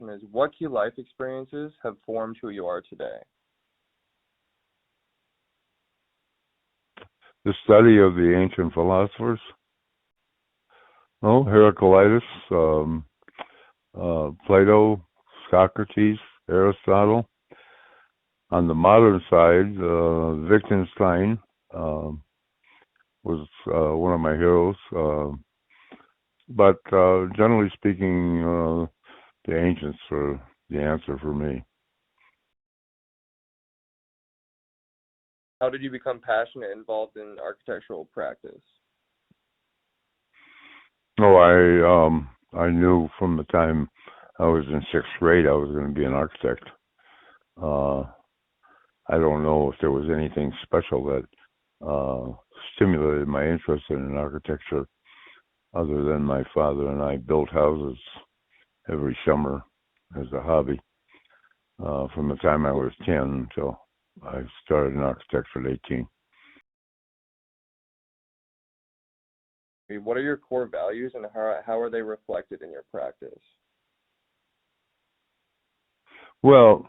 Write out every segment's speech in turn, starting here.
question is, what key life experiences have formed who you are today? The study of the ancient philosophers. Oh, Heraclitus, Plato, Socrates, Aristotle. On the modern side, Wittgenstein was one of my heroes. But generally speaking, the ancients are the answer for me. How did you become passionate and involved in architectural practice? Oh, I knew from the time I was in sixth grade I was going to be an architect. I don't know if there was anything special that stimulated my interest in architecture other than my father and I built houses every summer as a hobby from the time I was 10 until I started in architecture at 18. What are your core values and how are they reflected in your practice? Well,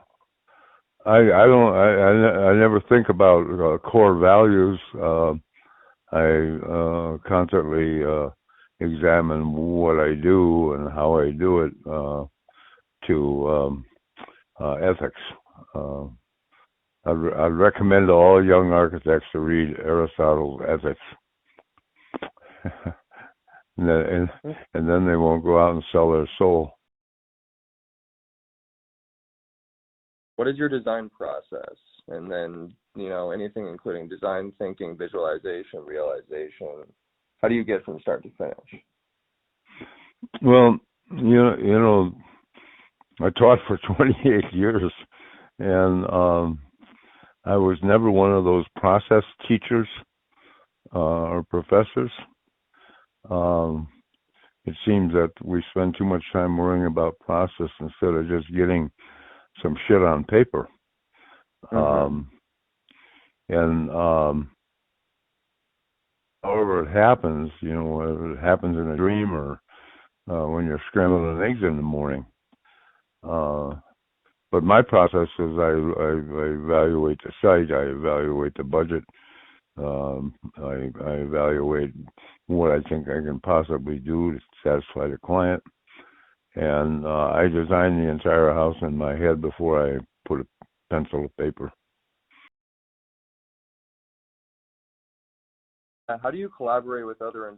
I never think about core values. I constantly examine what I do and how I do it to ethics. I'd recommend to all young architects to read Aristotle's Ethics. and then they won't go out and sell their soul. What is your design process? And then, anything including design thinking, visualization, realization. How do you get from start to finish? Well, I taught for 28 years, and I was never one of those process teachers or professors. It seems that we spend too much time worrying about process instead of just getting some shit on paper. Mm-hmm. However it happens, whether it happens in a dream or when you're scrambling eggs in the morning. But my process is I evaluate the site, I evaluate the budget, I evaluate what I think I can possibly do to satisfy the client, and I design the entire house in my head before I put a pencil to paper. How do you collaborate with other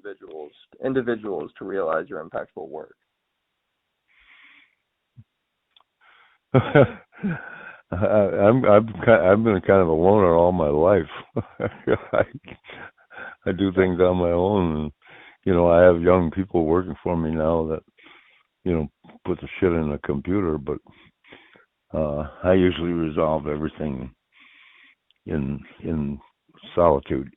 individuals to realize your impactful work? I've been kind of a loner all my life. I do things on my own, and I have young people working for me now that put the shit in the computer, but I usually resolve everything in solitude.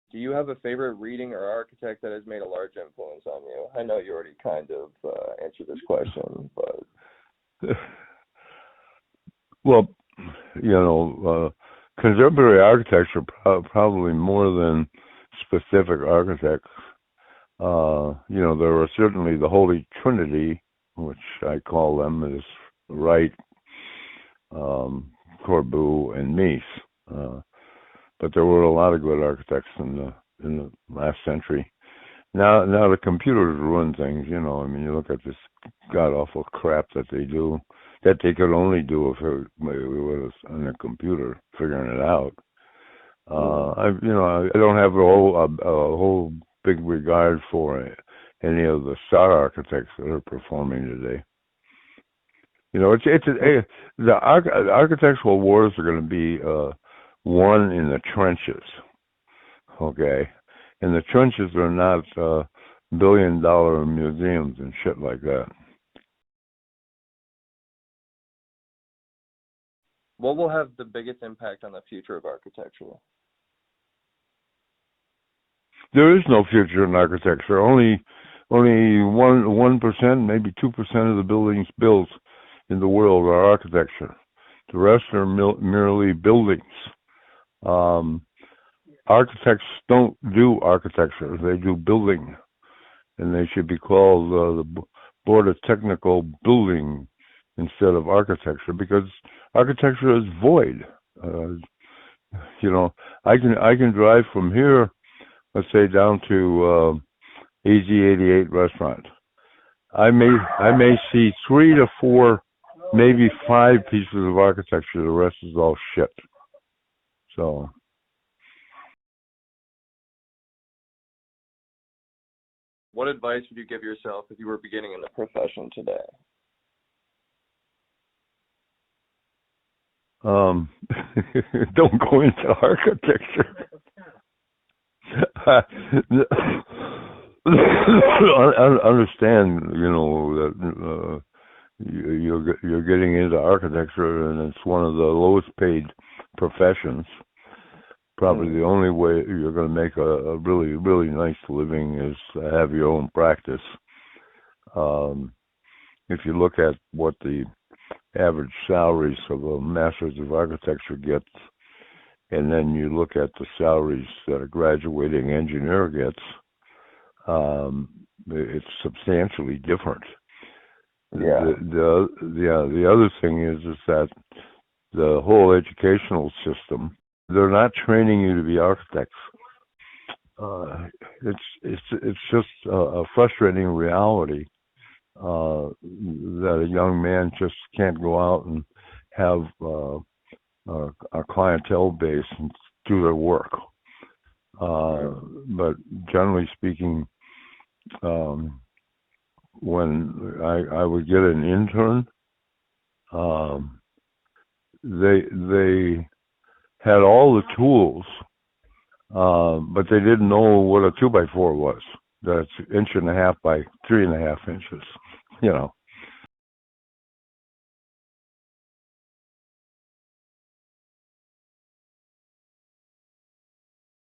Do you have a favorite reading or architect that has made a large influence on you? I know you already kind of answered this question, but... Well, contemporary architecture, probably more than specific architects. There are certainly the Holy Trinity, which I call them, is Wright, Corbu, and Mies. But there were a lot of good architects in the last century. Now the computers ruin things. You look at this god awful crap that they do, that they could only do if it was on a computer figuring it out. I don't have a whole big regard for any of the star architects that are performing today. The architectural wars are going to be won in the trenches. Okay, and the trenches are not billion-dollar museums and shit like that. What will have the biggest impact on the future of architecture? There is no future in architecture. Only 1%, maybe 2% of the buildings built in the world are architecture. The rest are merely buildings. Architects don't do architecture; they do building, and they should be called Board of Technical Building instead of architecture, because architecture is void. You know, I can drive from here, let's say, down to AZ88 restaurant. I may see 3 to 4, maybe 5 pieces of architecture. The rest is all shit. So. What advice would you give yourself if you were beginning in the profession today? Don't go into architecture. Understand, you know, that you're getting into architecture, and it's one of the lowest paid professions. Probably the only way you're going to make a really, really nice living is to have your own practice. If you look at what the average salaries of a master's of architecture gets, and then you look at the salaries that a graduating engineer gets, it's substantially different. Yeah. The other thing is that the whole educational system, they're not training you to be architects. It's just a frustrating reality that a young man just can't go out and have a clientele base and do their work. But generally speaking, when I would get an intern, they had all the tools, but they didn't know what a 2x4 was. That's 1.5 inches by 3.5 inches. You know,